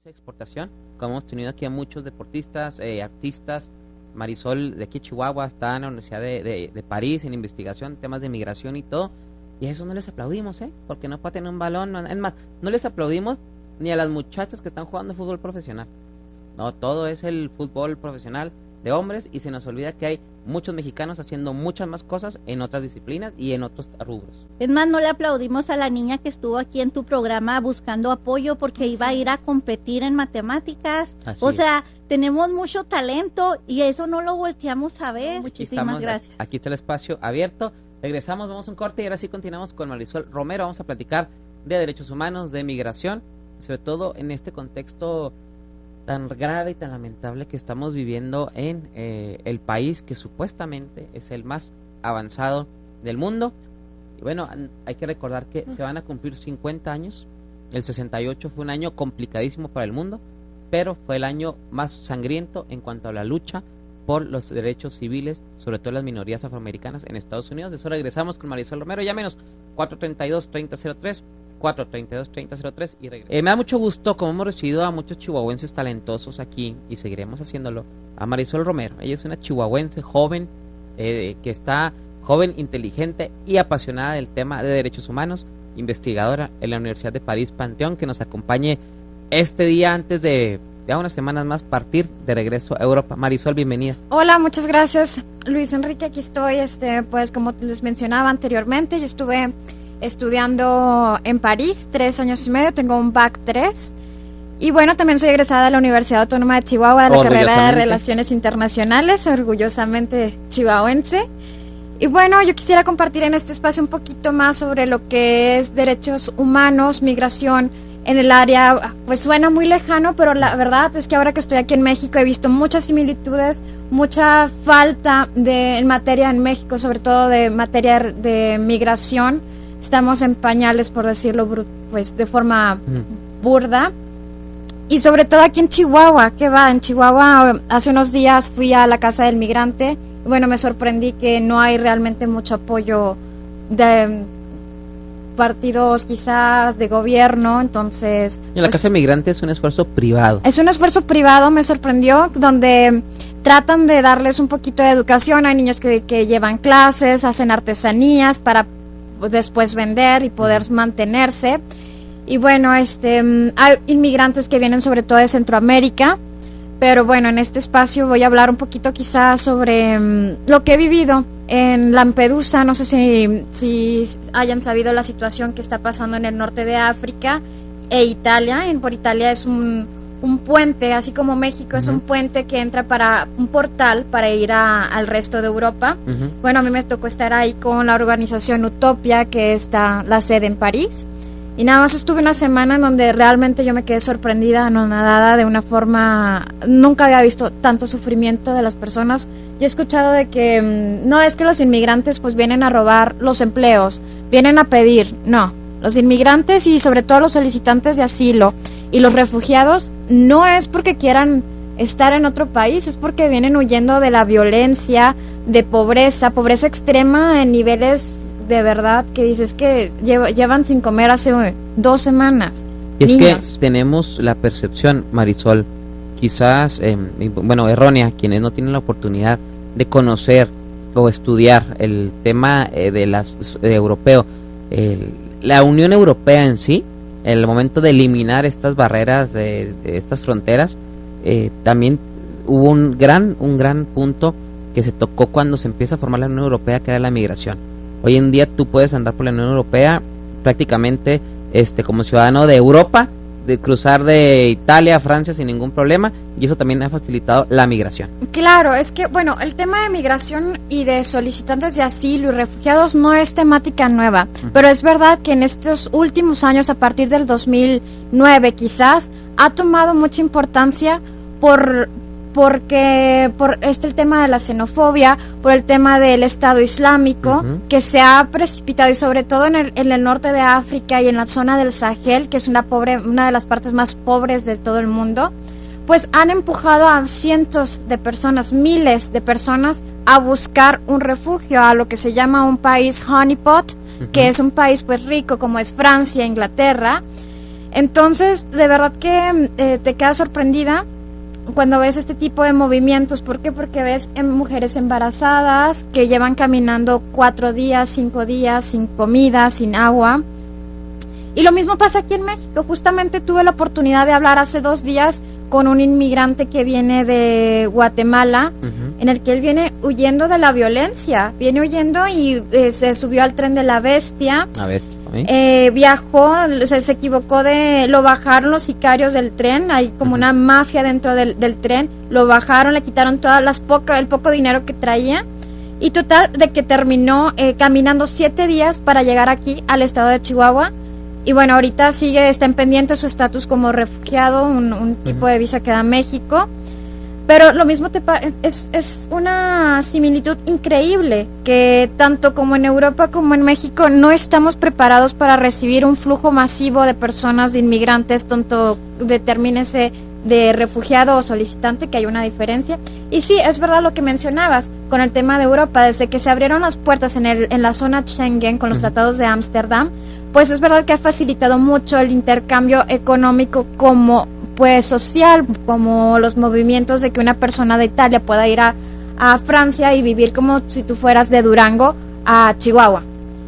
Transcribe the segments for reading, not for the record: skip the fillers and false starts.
exportación, como hemos tenido aquí a muchos deportistas, artistas. Marisol de aquí de Chihuahua está en la Universidad de París en investigación, temas de migración y todo, y a eso no les aplaudimos, porque no puede tener un balón, es más, no les aplaudimos ni a las muchachas que están jugando fútbol profesional, no, todo es el fútbol profesional de hombres y se nos olvida que hay muchos mexicanos haciendo muchas más cosas en otras disciplinas y en otros rubros. Es más, no le aplaudimos a la niña que estuvo aquí en tu programa buscando apoyo porque iba a ir a competir en matemáticas. Así o es. sea, tenemos mucho talento y eso no lo volteamos a ver. Muchísimas gracias. Aquí está el espacio abierto. Regresamos, vamos a un corte y ahora sí continuamos con Marisol Romero. Vamos a platicar de derechos humanos, de migración, sobre todo en este contexto tan grave y tan lamentable que estamos viviendo en el país que supuestamente es el más avanzado del mundo. Y bueno, hay que recordar que se van a cumplir 50 años. El 68 fue un año complicadísimo para el mundo, pero fue el año más sangriento en cuanto a la lucha por los derechos civiles, sobre todo las minorías afroamericanas en Estados Unidos. De eso regresamos con Marisol Romero. Llámenos 432-3003, 432-3003 y regresamos. Me da mucho gusto, como hemos recibido a muchos chihuahuenses talentosos aquí y seguiremos haciéndolo, a Marisol Romero. Ella es una chihuahuense joven, que está joven, inteligente y apasionada del tema de derechos humanos, investigadora en la Universidad de París Panteón, que nos acompañe este día antes de ya unas semanas más partir de regreso a Europa. Marisol, bienvenida. Hola, muchas gracias, Luis Enrique. Aquí estoy, pues como les mencionaba anteriormente, yo estuve estudiando en París 3 años y medio, tengo un BAC 3 y bueno, también soy egresada de la Universidad Autónoma de Chihuahua de la carrera de Relaciones Internacionales, orgullosamente chihuahuense. Y bueno, yo quisiera compartir en este espacio un poquito más sobre lo que es derechos humanos, migración en el área, pues suena muy lejano, pero la verdad es que ahora que estoy aquí en México he visto muchas similitudes, mucha falta en materia en México, sobre todo de materia de migración. Estamos en pañales, por decirlo pues de forma burda. Y sobre todo aquí en Chihuahua, ¿qué va? En Chihuahua hace unos días fui a la Casa del Migrante. Bueno, me sorprendí que no hay realmente mucho apoyo de partidos quizás de gobierno, entonces... Y la Casa del Migrante es un esfuerzo privado. Es un esfuerzo privado, me sorprendió, donde tratan de darles un poquito de educación. Hay niños que llevan clases, hacen artesanías para después vender y poder mantenerse. Y bueno, hay inmigrantes que vienen sobre todo de Centroamérica, pero bueno, en este espacio voy a hablar un poquito quizás sobre lo que he vivido en Lampedusa. No sé si hayan sabido la situación que está pasando en el norte de África e Italia. Por Italia es un puente, así como México es un puente que entra para un portal para ir al resto de Europa. Bueno, a mí me tocó estar ahí con la organización Utopia, que está la sede en París. Y nada más estuve una semana en donde realmente yo me quedé sorprendida, anonadada de una forma... Nunca había visto tanto sufrimiento de las personas. Yo he escuchado de que no es que los inmigrantes pues vienen a robar los empleos, vienen a pedir. No, los inmigrantes y sobre todo los solicitantes de asilo y los refugiados no es porque quieran estar en otro país, es porque vienen huyendo de la violencia, de pobreza extrema en niveles... de verdad que dices que llevan sin comer hace 2 semanas. Y es que tenemos la percepción, Marisol, quizás, errónea, quienes no tienen la oportunidad de conocer o estudiar el tema europeo, la Unión Europea en sí, en el momento de eliminar estas barreras, de estas fronteras, también hubo un gran punto que se tocó cuando se empieza a formar la Unión Europea, que era la migración. Hoy en día tú puedes andar por la Unión Europea prácticamente como ciudadano de Europa, de cruzar de Italia a Francia sin ningún problema, y eso también ha facilitado la migración. Claro, es que bueno, el tema de migración y de solicitantes de asilo y refugiados no es temática nueva, pero es verdad que en estos últimos años, a partir del 2009 quizás, ha tomado mucha importancia por el tema de la xenofobia, por el tema del Estado Islámico, que se ha precipitado, y sobre todo en el norte de África y en la zona del Sahel, que es una de las partes más pobres de todo el mundo, pues han empujado a cientos de personas, miles de personas, a buscar un refugio, a lo que se llama un país honeypot, que es un país pues rico como es Francia, Inglaterra. Entonces, de verdad que te quedas sorprendida cuando ves este tipo de movimientos. ¿Por qué? Porque ves mujeres embarazadas que llevan caminando 4 días, 5 días, sin comida, sin agua. Y lo mismo pasa aquí en México. Justamente tuve la oportunidad de hablar hace 2 días con un inmigrante que viene de Guatemala, en el que él viene huyendo de la violencia. Viene huyendo y se subió al tren de la bestia. Viajó, se equivocó lo bajaron los sicarios del tren, hay como una mafia dentro del tren, lo bajaron, le quitaron el poco dinero que traía, y total de que terminó caminando 7 días para llegar aquí al estado de Chihuahua. Y bueno, ahorita está en pendiente su estatus como refugiado, un tipo de visa que da México. Pero lo mismo es una similitud increíble, que tanto como en Europa como en México no estamos preparados para recibir un flujo masivo de personas, de inmigrantes, tanto determínese de refugiado o solicitante, que hay una diferencia. Y sí, es verdad lo que mencionabas con el tema de Europa, desde que se abrieron las puertas en la zona Schengen con los tratados de Ámsterdam, pues es verdad que ha facilitado mucho el intercambio económico como pues social, como los movimientos de que una persona de Italia pueda ir a Francia y vivir como si tú fueras de Durango a Chihuahua.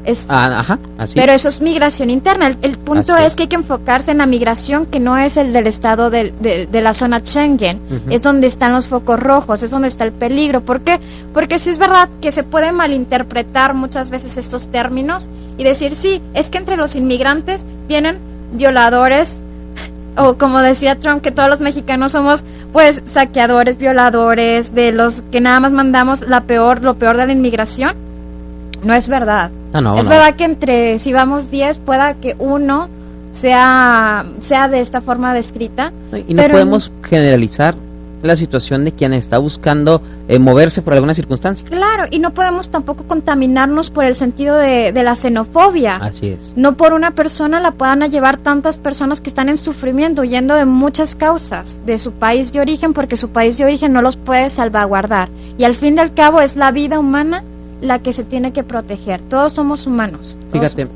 Así. Pero eso es migración interna. El punto es que hay que enfocarse en la migración que no es el del estado de la zona Schengen. Es donde están los focos rojos, es donde está el peligro. ¿Por qué? Porque sí es verdad que se puede malinterpretar muchas veces estos términos y decir, sí, es que entre los inmigrantes vienen violadores, o como decía Trump, que todos los mexicanos somos pues saqueadores, violadores, de los que nada más mandamos lo peor de la inmigración. No es verdad. Es verdad que si vamos 10, pueda que uno sea de esta forma descrita. Y no podemos generalizar la situación de quien está buscando moverse por alguna circunstancia. Claro, y no podemos tampoco contaminarnos por el sentido de la xenofobia. Así es. No por una persona la puedan llevar tantas personas que están en sufrimiento, huyendo de muchas causas de su país de origen, porque su país de origen no los puede salvaguardar. Y al fin y al cabo es la vida humana la que se tiene que proteger. Todos somos humanos. Fíjate,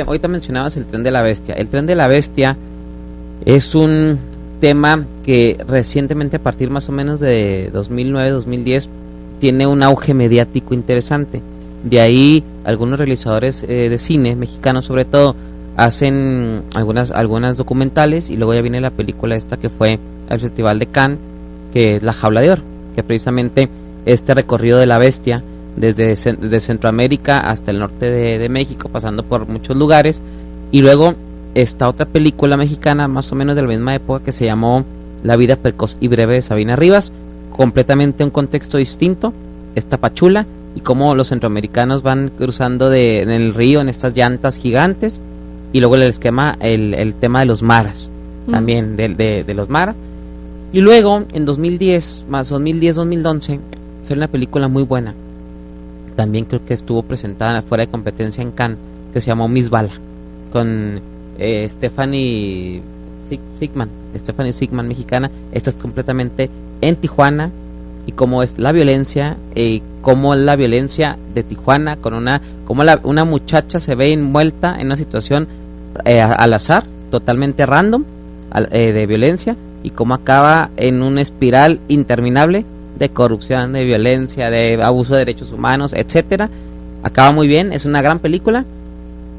ahorita mencionabas el tren de la bestia. El tren de la bestia es un tema que recientemente, a partir más o menos de 2009-2010, tiene un auge mediático interesante. De ahí algunos realizadores de cine, mexicanos sobre todo, hacen algunas documentales, y luego ya viene la película esta que fue al Festival de Cannes, que es La Jaula de Oro, que precisamente este recorrido de la bestia desde Centroamérica hasta el norte de México, pasando por muchos lugares. Y luego esta otra película mexicana, más o menos de la misma época, que se llamó La vida precoz y breve de Sabina Rivas, completamente un contexto distinto, es Tapachula, y cómo los centroamericanos van cruzando en el río en estas llantas gigantes, y luego el tema de los maras, también de los maras. Y luego en 2010-2011 salió una película muy buena, también creo que estuvo presentada fuera de competencia en Cannes, que se llamó Miss Bala, con Stephanie Sigman, mexicana. Esta es completamente en Tijuana, y cómo es la violencia, cómo es la violencia de Tijuana, cómo una muchacha se ve envuelta en una situación al azar, totalmente random, de violencia, y cómo acaba en una espiral interminable de corrupción, de violencia, de abuso de derechos humanos, etcétera. Acaba muy bien, es una gran película.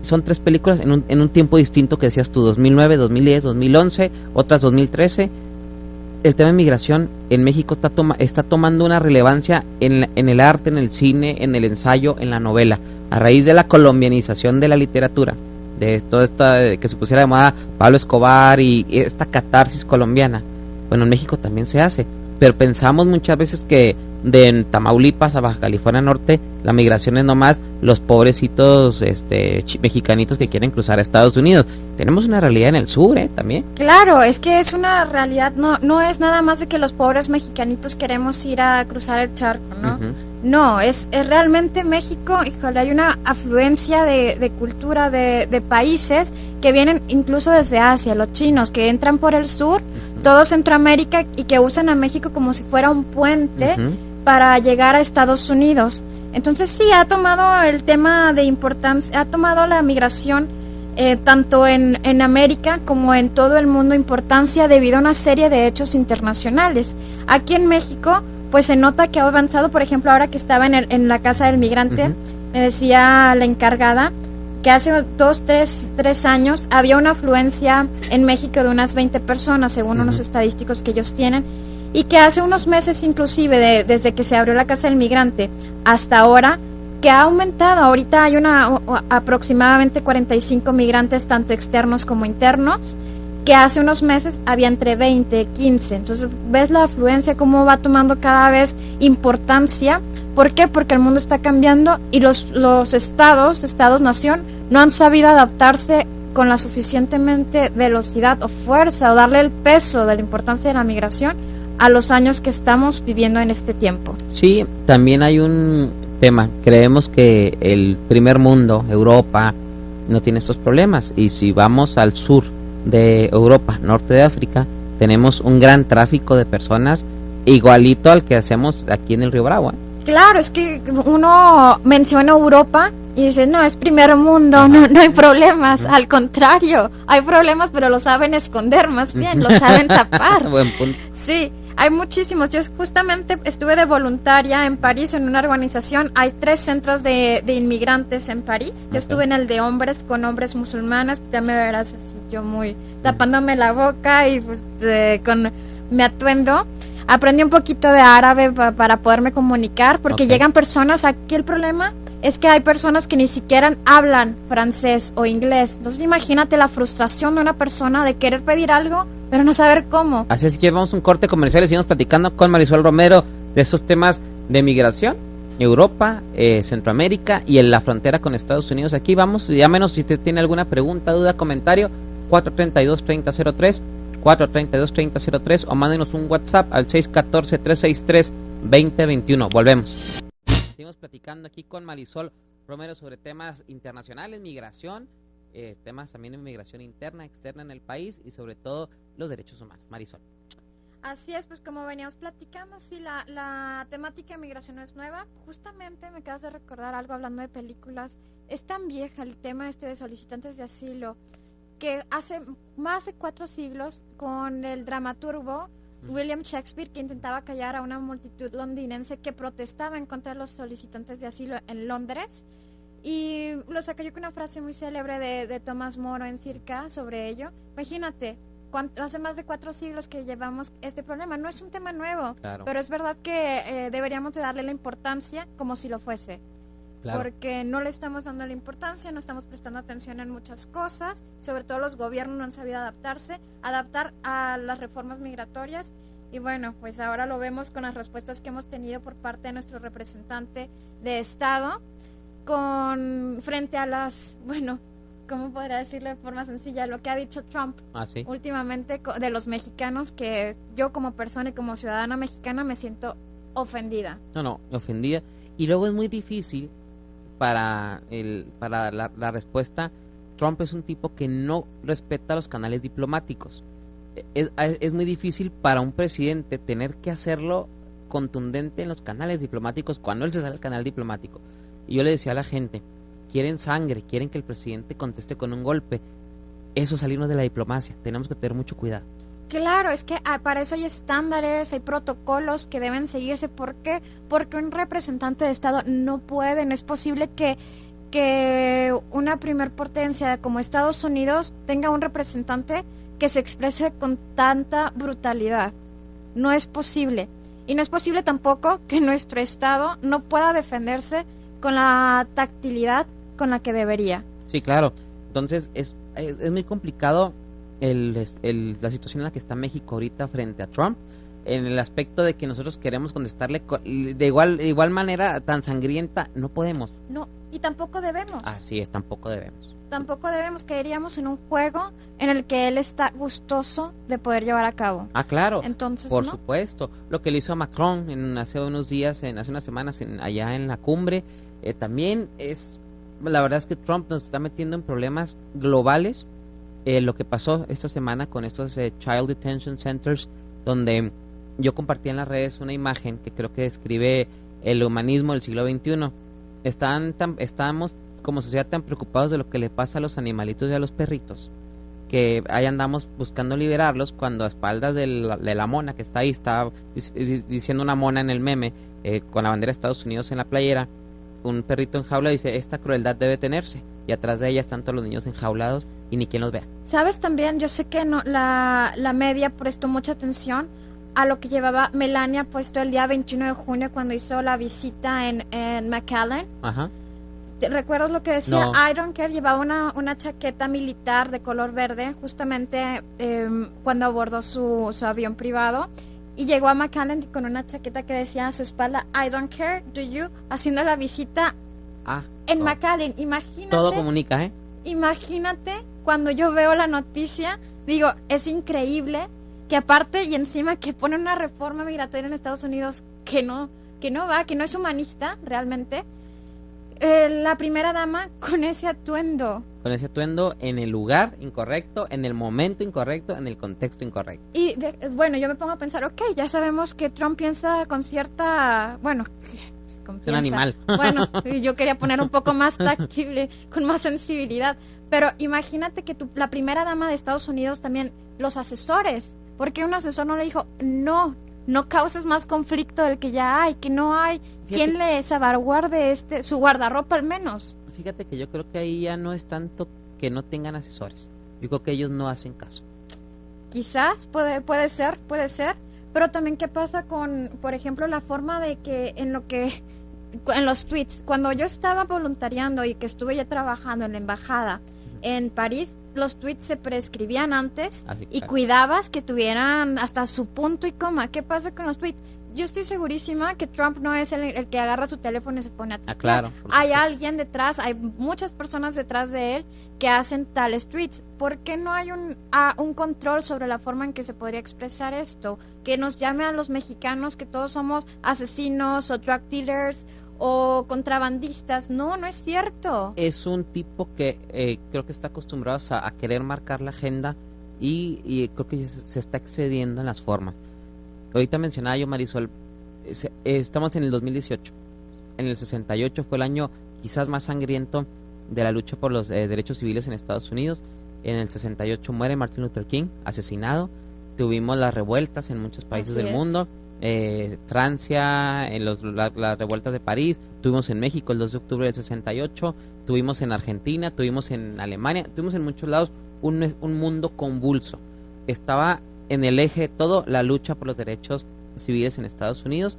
Son 3 películas en un tiempo distinto, que decías tú, 2009, 2010, 2011, otras 2013. El tema de migración en México está tomando una relevancia en el arte, en el cine, en el ensayo, en la novela, a raíz de la colombianización de la literatura, de toda esta que se pusiera de moda Pablo Escobar y esta catarsis colombiana. Bueno, en México también se hace, pero pensamos muchas veces que de Tamaulipas a Baja California Norte la migración es nomás los pobrecitos mexicanitos que quieren cruzar a Estados Unidos. Tenemos una realidad en el sur también. Claro, es que es una realidad, no es nada más de que los pobres mexicanitos queremos ir a cruzar el charco, ¿no? No, es realmente México, híjole, hay una afluencia de cultura, de países que vienen incluso desde Asia, los chinos que entran por el sur, todo Centroamérica, y que usan a México como si fuera un puente para llegar a Estados Unidos. Entonces sí, ha tomado el tema de importancia, ha tomado la migración tanto en América como en todo el mundo, importancia debido a una serie de hechos internacionales. Aquí en México, pues se nota que ha avanzado. Por ejemplo, ahora que estaba en la casa del migrante, me decía la encargada que hace 3 años había una afluencia en México de unas 20 personas, según unos estadísticos que ellos tienen, y que hace unos meses, inclusive desde que se abrió la casa del migrante hasta ahora, que ha aumentado. Ahorita hay aproximadamente 45 migrantes, tanto externos como internos, que hace unos meses había entre 20 y 15. Entonces, ves la afluencia, cómo va tomando cada vez importancia. ¿Por qué? Porque el mundo está cambiando y los estados-nación, no han sabido adaptarse con la suficientemente velocidad o fuerza, o darle el peso de la importancia de la migración a los años que estamos viviendo en este tiempo. Sí, también hay un tema. Creemos que el primer mundo, Europa, no tiene estos problemas, y si vamos al sur de Europa, norte de África, tenemos un gran tráfico de personas igualito al que hacemos aquí en el Río Bravo, ¿eh? Claro, es que uno menciona Europa y dice, no, es primer mundo, no hay problemas. Al contrario, hay problemas, pero lo saben esconder más bien, lo saben tapar. Buen punto. Sí, hay muchísimos. Yo justamente estuve de voluntaria en París en una organización. Hay 3 centros de inmigrantes en París. Yo estuve en el de hombres, con hombres musulmanes. Ya me verás así, yo muy tapándome la boca y pues con mi atuendo. Aprendí un poquito de árabe para poderme comunicar, porque llegan personas. Aquí el problema es que hay personas que ni siquiera hablan francés o inglés. Entonces imagínate la frustración de una persona de querer pedir algo, pero no saber cómo. Así es que vamos a un corte comercial y seguimos platicando con Marisol Romero de estos temas de migración, Europa, Centroamérica y en la frontera con Estados Unidos. Aquí vamos, llámenos si usted tiene alguna pregunta, duda, comentario, 432-3003, 432-3003, o mándenos un WhatsApp al 614-363-2021. Volvemos. Seguimos platicando aquí con Marisol Romero sobre temas internacionales, migración, temas también de migración interna, externa en el país, y sobre todo los derechos humanos. Marisol. Así es, pues como veníamos platicando, sí, la temática de migración no es nueva. Justamente me acabas de recordar algo hablando de películas. Es tan vieja el tema de solicitantes de asilo, que hace más de 4 siglos, con el dramaturgo William Shakespeare, que intentaba callar a una multitud londinense que protestaba en contra de los solicitantes de asilo en Londres, y lo sacó con una frase muy célebre de Thomas More en Circa sobre ello. Imagínate, hace más de 4 siglos que llevamos este problema. No es un tema nuevo, claro, pero es verdad que deberíamos de darle la importancia como si lo fuese. Claro. Porque no le estamos dando la importancia, no estamos prestando atención en muchas cosas, sobre todo los gobiernos no han sabido adaptar a las reformas migratorias, y bueno, pues ahora lo vemos con las respuestas que hemos tenido por parte de nuestro representante de Estado, frente a ¿cómo podría decirlo de forma sencilla? Lo que ha dicho Trump últimamente de los mexicanos, que yo como persona y como ciudadana mexicana me siento ofendida. No, ofendida, y luego es muy difícil para la respuesta. Trump es un tipo que no respeta los canales diplomáticos. Es muy difícil para un presidente tener que hacerlo contundente en los canales diplomáticos cuando él se sale del canal diplomático. Y yo le decía a la gente, quieren sangre, quieren que el presidente conteste con un golpe. Eso es salirnos de la diplomacia, tenemos que tener mucho cuidado. Claro, es que para eso hay estándares, hay protocolos que deben seguirse. ¿Por qué? Porque un representante de Estado no es posible que una primer potencia como Estados Unidos tenga un representante que se exprese con tanta brutalidad. No es posible. Y no es posible tampoco que nuestro Estado no pueda defenderse con la tactilidad con la que debería. Sí, claro. Entonces es muy complicado la situación en la que está México ahorita frente a Trump, en el aspecto de que nosotros queremos contestarle de igual manera tan sangrienta. No podemos. No, y tampoco debemos. Así es, tampoco debemos. Tampoco debemos, caeríamos en un juego en el que él está gustoso de poder llevar a cabo. Ah, claro. Entonces, por supuesto. Lo que le hizo a Macron hace unos días, hace unas semanas, allá en la cumbre, también es, la verdad es que Trump nos está metiendo en problemas globales. Lo que pasó esta semana con estos Child Detention Centers, donde yo compartí en las redes una imagen que creo que describe el humanismo del siglo XXI. Estamos como sociedad tan preocupados de lo que le pasa a los animalitos y a los perritos, que ahí andamos buscando liberarlos cuando a espaldas de la mona que está ahí, está diciendo una mona en el meme, con la bandera de Estados Unidos en la playera, un perrito en jaula dice, esta crueldad debe tenerse, y atrás de ella están todos los niños enjaulados y ni quien los vea. ¿Sabes también? Yo sé que no, la media prestó mucha atención a lo que llevaba Melania puesto el día 21 de junio cuando hizo la visita en McAllen. Ajá. ¿Recuerdas lo que decía? No. I don't care, llevaba una chaqueta militar de color verde justamente cuando abordó su avión privado, y llegó a McAllen con una chaqueta que decía a su espalda, I don't care, do you? Haciendo la visita en McAllen. Imagínate. Todo comunica, ¿eh? Imagínate cuando yo veo la noticia, digo, es increíble que aparte y encima que ponen una reforma migratoria en Estados Unidos que no es humanista realmente. La primera dama con ese atuendo. Con ese atuendo en el lugar incorrecto, en el momento incorrecto, en el contexto incorrecto. Y bueno, yo me pongo a pensar, ok, ya sabemos que Trump piensa con cierta, bueno, es un animal. Bueno, yo quería poner un poco más táctil, con más sensibilidad. Pero imagínate que la primera dama de Estados Unidos también, los asesores, porque un asesor no le dijo, no causes más conflicto del que ya hay, que no hay. Fíjate, ¿quién le salvaguarde su guardarropa al menos? Fíjate que yo creo que ahí ya no es tanto que no tengan asesores. Yo creo que ellos no hacen caso. Quizás, puede ser, pero también qué pasa con, por ejemplo, la forma de que en los tweets, cuando yo estaba voluntariando y que estuve ya trabajando en la embajada en París, los tweets se prescribían antes y cuidabas que tuvieran hasta su punto y coma. ¿Qué pasa con los tweets? Yo estoy segurísima que Trump no es el que agarra su teléfono y se pone a tuitear. Claro. Hay alguien detrás, hay muchas personas detrás de él que hacen tales tweets. ¿Por qué no hay un control sobre la forma en que se podría expresar esto? Que nos llame a los mexicanos que todos somos asesinos o drug dealers o contrabandistas. No es cierto. Es un tipo que creo que está acostumbrado a querer marcar la agenda y creo que se está excediendo en las formas. Ahorita mencionaba yo, Marisol, estamos en el 2018. En el 68 fue el año quizás más sangriento de la lucha por los derechos civiles en Estados Unidos. En el 68 muere Martin Luther King, asesinado. Tuvimos las revueltas en muchos países del mundo. Francia, en las revueltas de París, tuvimos en México el 2 de octubre del 68, tuvimos en Argentina, tuvimos en Alemania, tuvimos en muchos lados un mundo convulso. Estaba en el eje todo la lucha por los derechos civiles en Estados Unidos.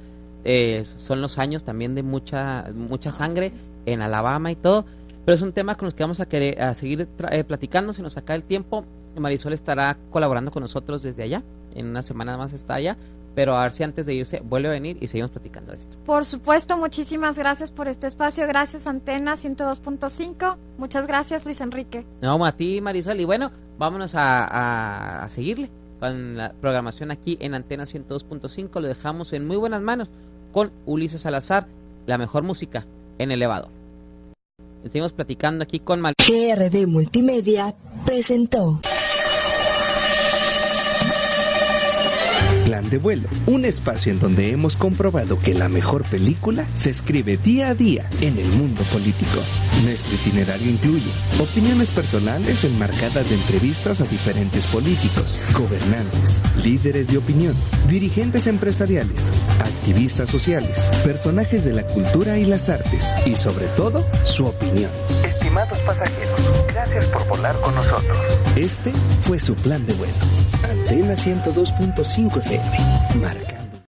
Son los años también de mucha sangre en Alabama y todo, pero es un tema con los que vamos a seguir platicando. Si nos saca el tiempo, Marisol estará colaborando con nosotros desde allá, en una semana más está allá, pero a ver si antes de irse vuelve a venir y seguimos platicando de esto. Por supuesto, muchísimas gracias por este espacio, gracias Antena 102.5, muchas gracias Luis Enrique. No, a ti Marisol, y bueno, vámonos a seguirle con la programación aquí en Antena 102.5, lo dejamos en muy buenas manos con Ulises Salazar, la mejor música en elevador. Seguimos platicando aquí con GRD Multimedia presentó Plan de Vuelo, un espacio en donde hemos comprobado que la mejor película se escribe día a día en el mundo político. Nuestro itinerario incluye opiniones personales enmarcadas de entrevistas a diferentes políticos, gobernantes, líderes de opinión, dirigentes empresariales, activistas sociales, personajes de la cultura y las artes y sobre todo, su opinión. Estimados pasajeros, gracias por volar con nosotros. Este fue su Plan de Vuelo. Antena 102.5 FM. Marca